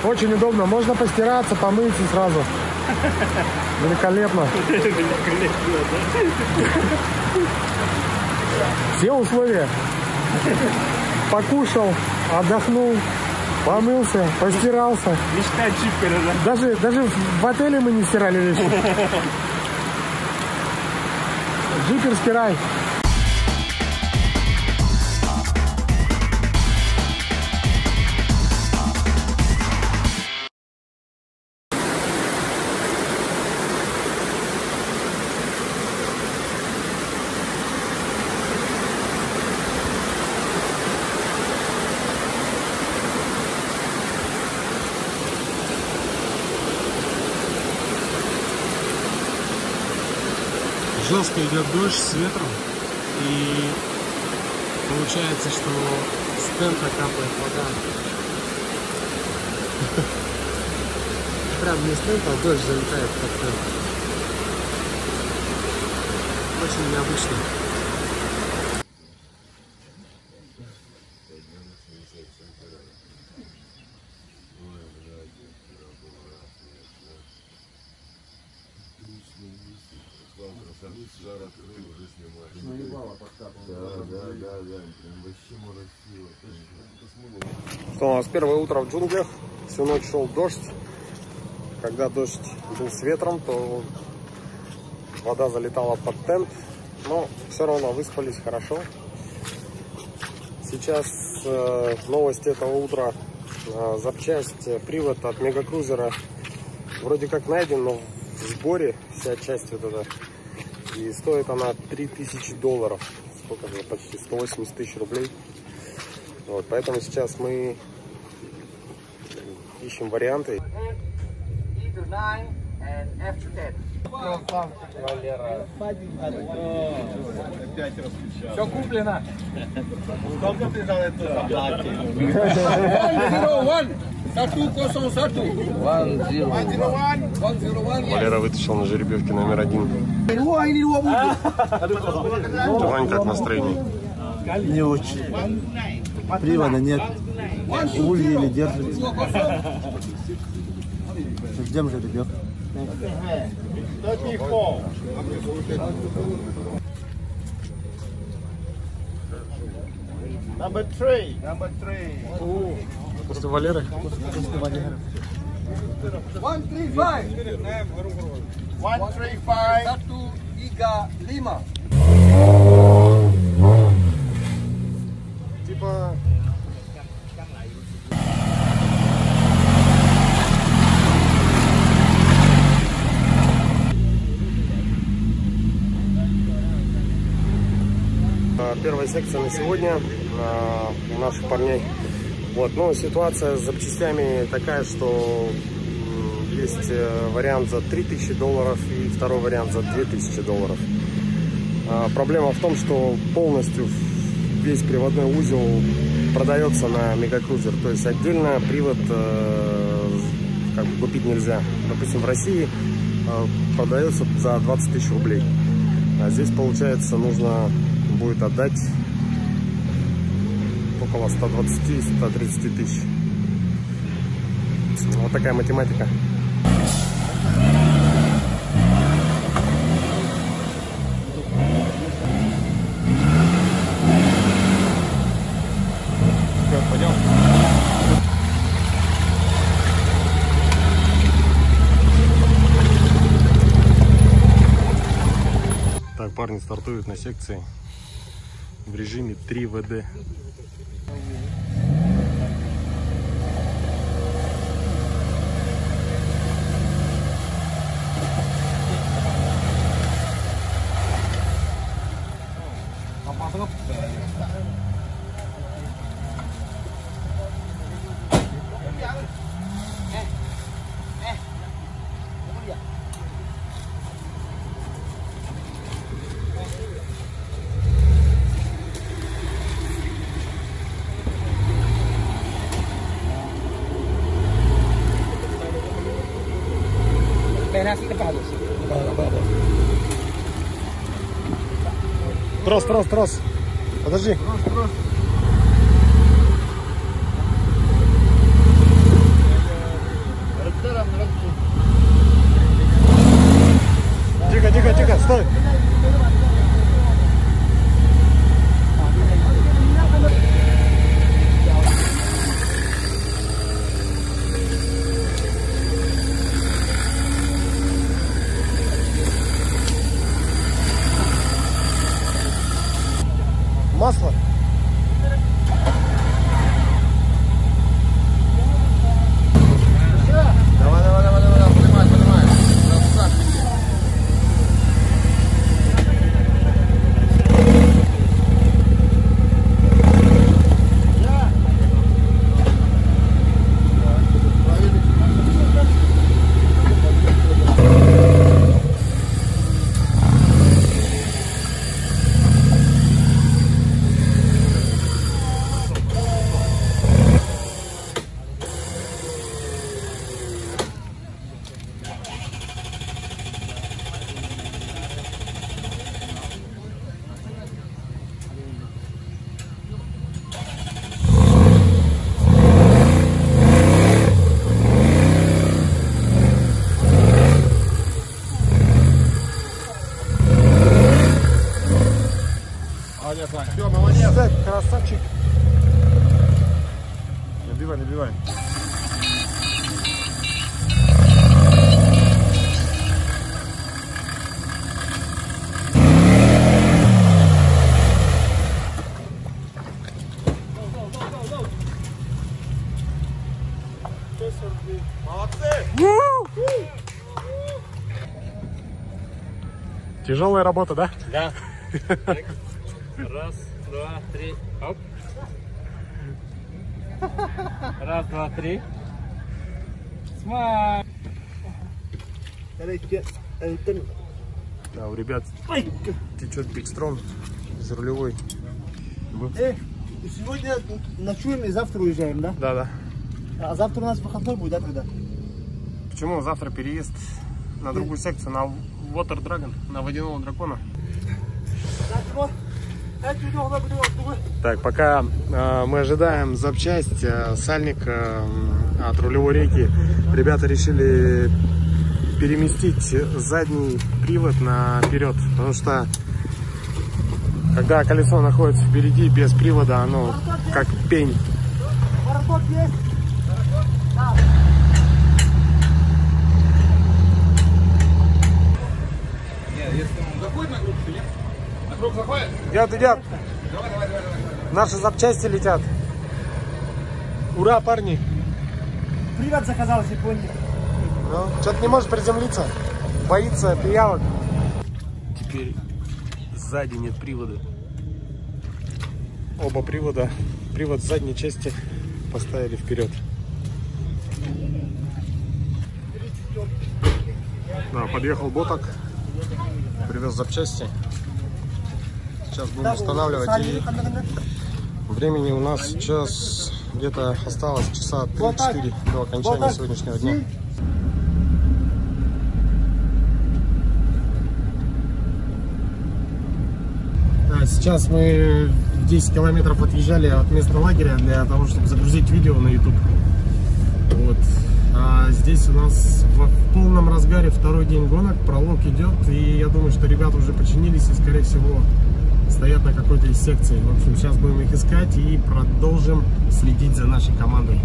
Очень удобно. Можно постираться, помыться сразу. Великолепно. Все условия. Покушал, отдохнул, помылся, постирался. Мечта джипера, да? Даже в отеле мы не стирали вещи. Джиперский рай. Жестко идет дождь с ветром, и получается, что с тента капает вода. Прям не с тента, а дождь залетает под тент. Очень необычно. Что у нас первое утро в джунглях, всю ночь шел дождь. Когда дождь был с ветром, то вода залетала под тент, но все равно выспались хорошо. Сейчас новость этого утра: запчасть, привод от мегакрузера вроде как найден, но в сборе вся часть вот эта. И стоит она $3000. Сколько же? Почти 180 тысяч рублей. Вот, поэтому сейчас мы ищем варианты. Все куплено. Сколько ты за это заплатил? 101. Валера вытащил на жеребьевке номер 1. Вань, как настроение? Не очень. Привода нет. Уль еле держится. Ждем жеребьевку. Number three. После Валеры? 135. 135. Satu Iga 5. Типа... Первая секция на сегодня у наших парней. Вот, но ситуация с запчастями такая, что есть вариант за $3000 и второй вариант за $2000. Проблема в том, что полностью весь приводной узел продается на мегакрузер, то есть отдельно привод как бы купить нельзя. Допустим, в России продается за 20 тысяч рублей, а здесь, получается, нужно будет отдать около 120-130 тысяч. Вот такая математика. Пойдем. Так, парни стартуют на секции в режиме 3 ВД. Трос. Подожди. Тихо, тихо, тихо, стой. Масло. Давай, давай, давай, давай, поднимай, поднимай. Красавчики. Все, молодец. Красавчик. Набивай, набивай. Тяжелая работа, да? Да. Раз, два, три. Оп. Раз, два, три. Смай. Да, у ребят течет бигстрон из рулевой. Сегодня ночуем и завтра уезжаем, да? Да, да. А завтра у нас выходной будет, да, тогда? Почему завтра переезд на другую секцию, на Water Dragon, на водяного дракона? Так, пока мы ожидаем запчасть, сальник от рулевой рейки, ребята решили переместить задний привод наперед, потому что когда колесо находится впереди без привода, оно как пень. Заходит на круг, нет? На круг заходит? Идет, идет. Давай, давай, давай, давай. Наши запчасти летят. Ура, парни. Привод заказал с Японии. Ну, что-то не может приземлиться. Боится пиявок. Теперь сзади нет привода. Оба привода. Привод с задней части поставили вперед. Да, подъехал боток. Привез запчасти. Сейчас будем устанавливать. И времени у нас сейчас где-то осталось часа 3-4 до окончания сегодняшнего дня. Да, сейчас мы 10 километров отъезжали от места лагеря для того, чтобы загрузить видео на YouTube. Вот. А здесь у нас в полном разгаре второй день гонок, пролог идет, и я думаю, что ребята уже починились и, скорее всего, стоят на какой-то из секций. В общем, сейчас будем их искать и продолжим следить за нашей командой.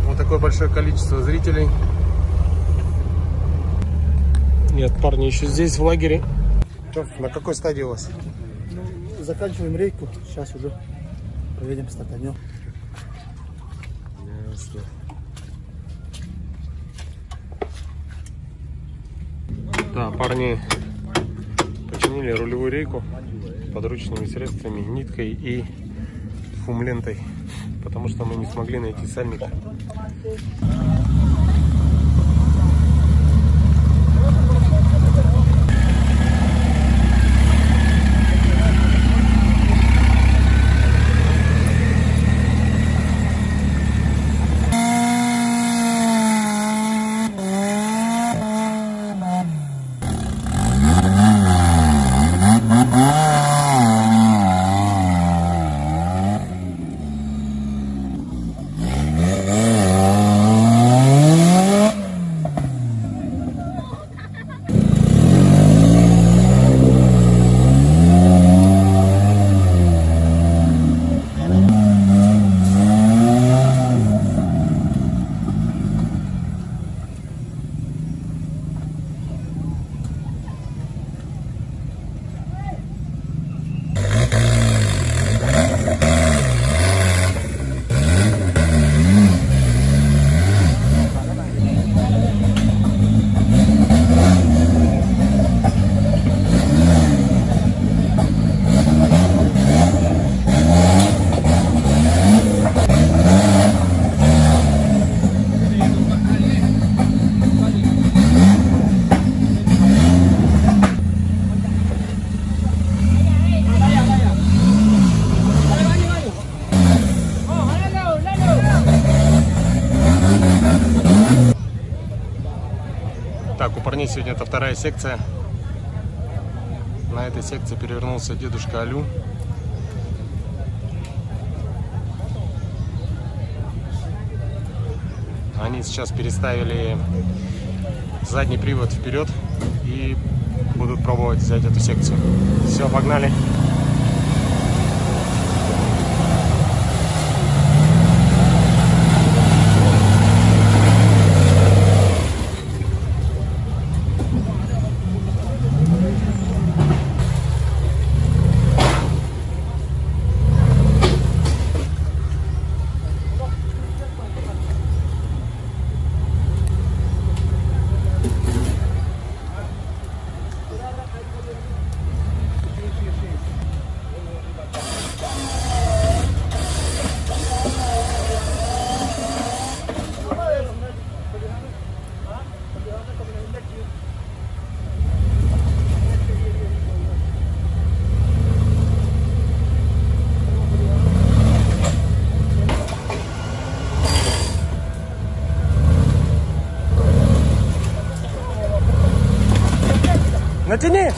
Вот такое большое количество зрителей. Нет, парни еще здесь, в лагере. Что, на какой стадии у вас? Ну, заканчиваем рейку, сейчас уже поедем стартанем. Ясно. Да, парни починили рулевую рейку подручными средствами, ниткой и фумлентой, потому что мы не смогли найти сальник. Так, у парней сегодня это вторая секция. На этой секции перевернулся дедушка Алю. Они сейчас переставили задний привод вперед и будут пробовать взять эту секцию. Все, погнали. Натяни!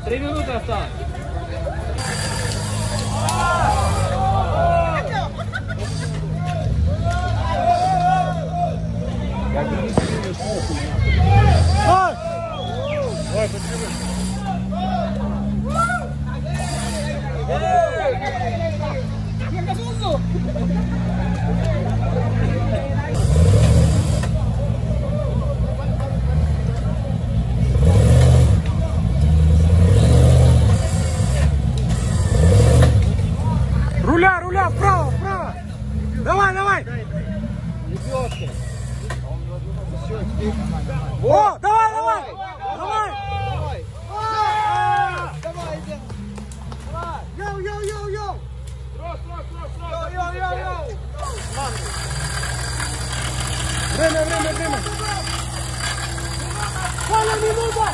Три минуты осталось. Руля, вправо, вправо! Давай, давай! О, давай, давай! Давай! Давай, иди. Йоу! Время! Сколько минута!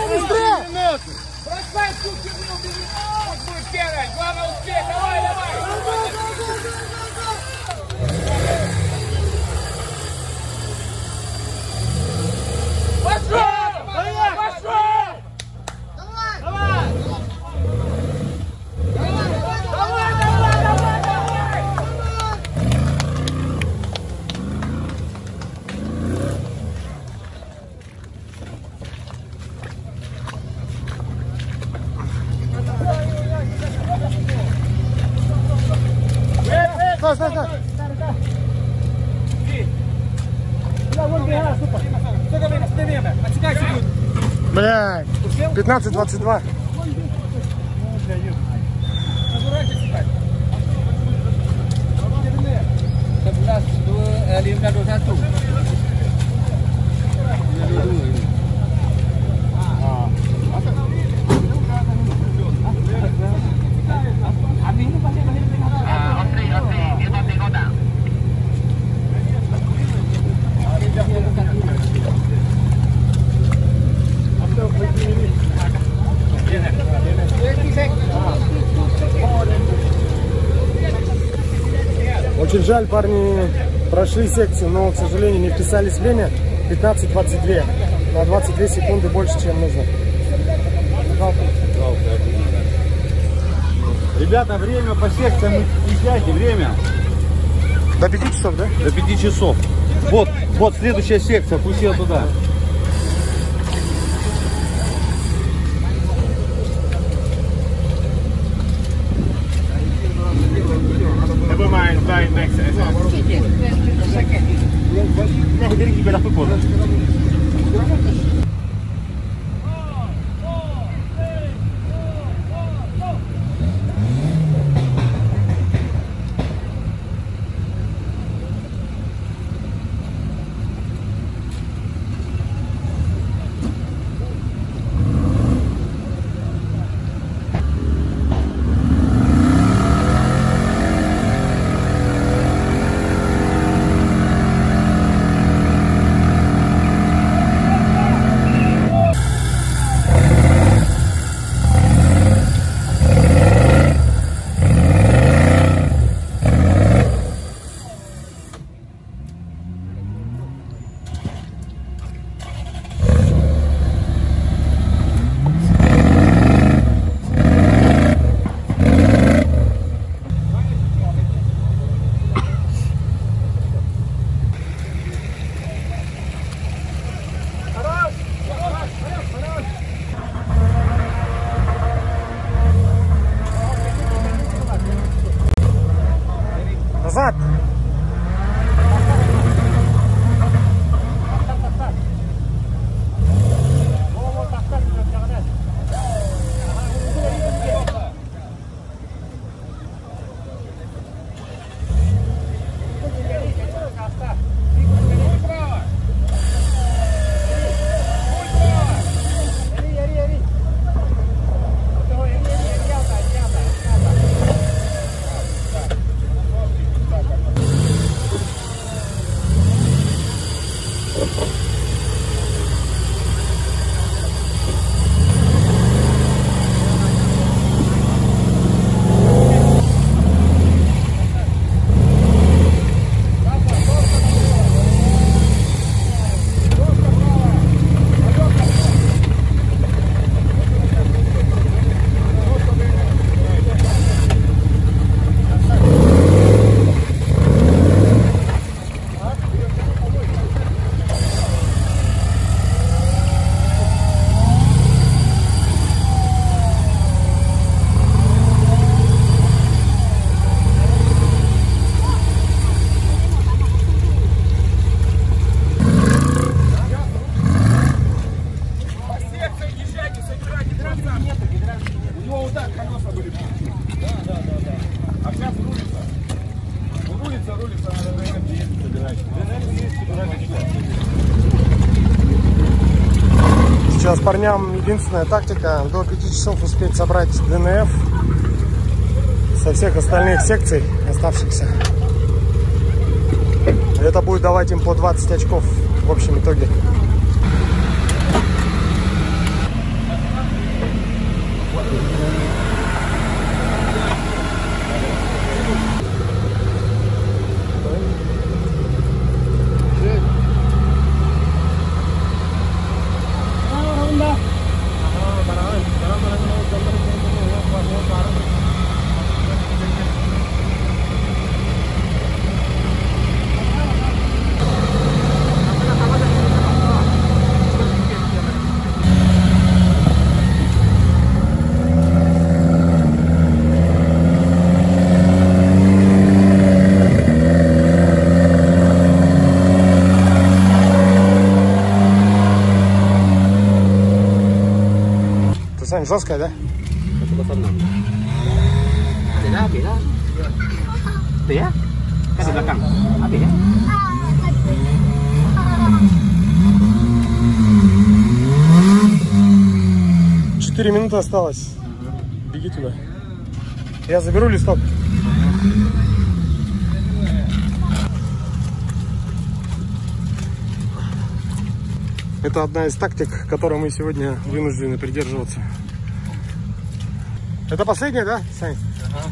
Быстрее! Бросай всю херню, будет первая, главное успеть, давай! Пошел! Стой! Сколько время? Отсекай секунд. Блядь, 15:22. Очень жаль, парни прошли секцию, но, к сожалению, не вписались время 15:22. На 22 секунды больше, чем нужно. Ребята, время по секциям изъяйте, время. До 5 часов, да? До 5 часов. Вот следующая секция, пусть я туда. Never mind, fine, next. Назад! Сейчас парням единственная тактика до 5 часов успеть собрать ДНФ со всех остальных секций оставшихся. Это будет давать им по 20 очков в общем итоге. Жесткая, да? Beda. Tuh ya, kan di belakang. Beda. 4 минуты осталось. Беги туда. Я заберу листок. Это одна из тактик, которой мы сегодня вынуждены придерживаться. Это последняя, да, Сань? Ага.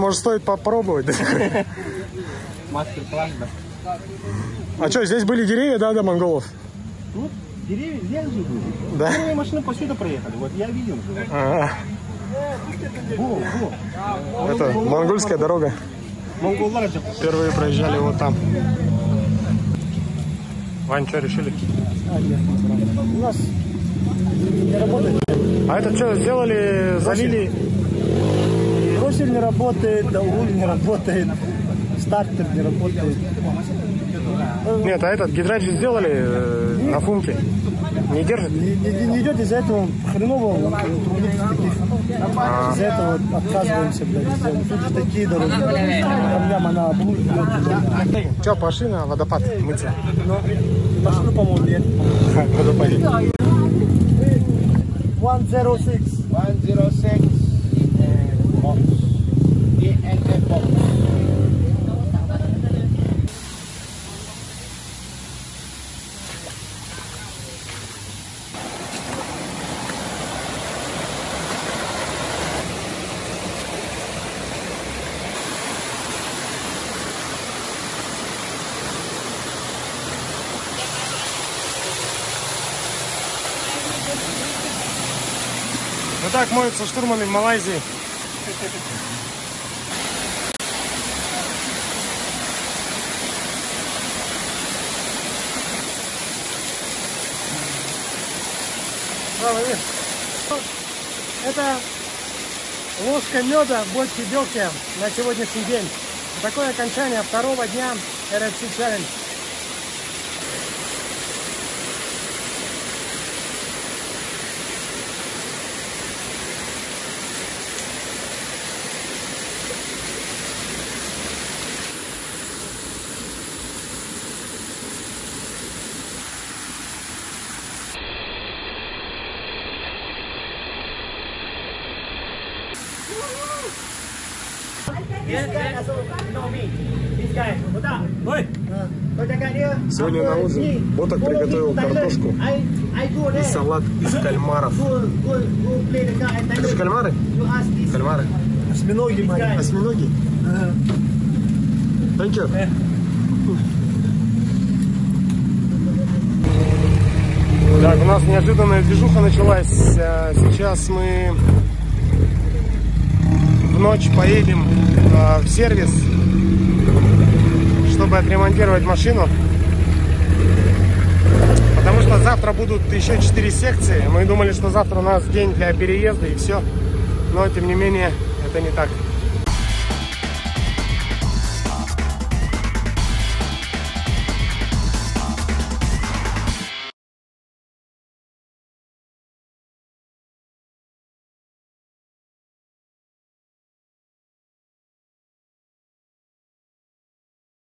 может, стоит попробовать? Мастер-класс, да. А что, здесь были деревья, да, до монголов? Ну, деревья здесь же были. Да? Первые машины посюда проехали, вот я видел. Ага. Во. Это монгольская дорога. Монголы же. Впервые проезжали вот там. Вань, что решили? У нас не работает. А это что, сделали, залили? Бросиль не работает, руль не работает, стартер не работает. Нет, а этот гидранчик сделали на функе. Не держит? Не идет, из-за этого хреново трубить таких. Из-за этого отказываемся, блядь. Тут же такие дороги. Проблема на облуд. Че, пошли на водопад мыться? Машину, по-моему, нет. Водопадик. 106. 106. ENF box. Вот так моются штурманы в Малайзии. Это ложка меда в бочке дегтя на сегодняшний день. Такое окончание второго дня RFC Challenge. Сегодня на ужин Боток приготовил картошку и салат из кальмаров. Это же кальмары? Кальмары. Осьминоги, Мария. Осьминоги? Thank you. Так, у нас неожиданная движуха началась. Сейчас мы в ночь поедем в сервис, чтобы отремонтировать машину. Потому что завтра будут еще 4 секции. Мы думали, что завтра у нас день для переезда и все. Но тем не менее, это не так.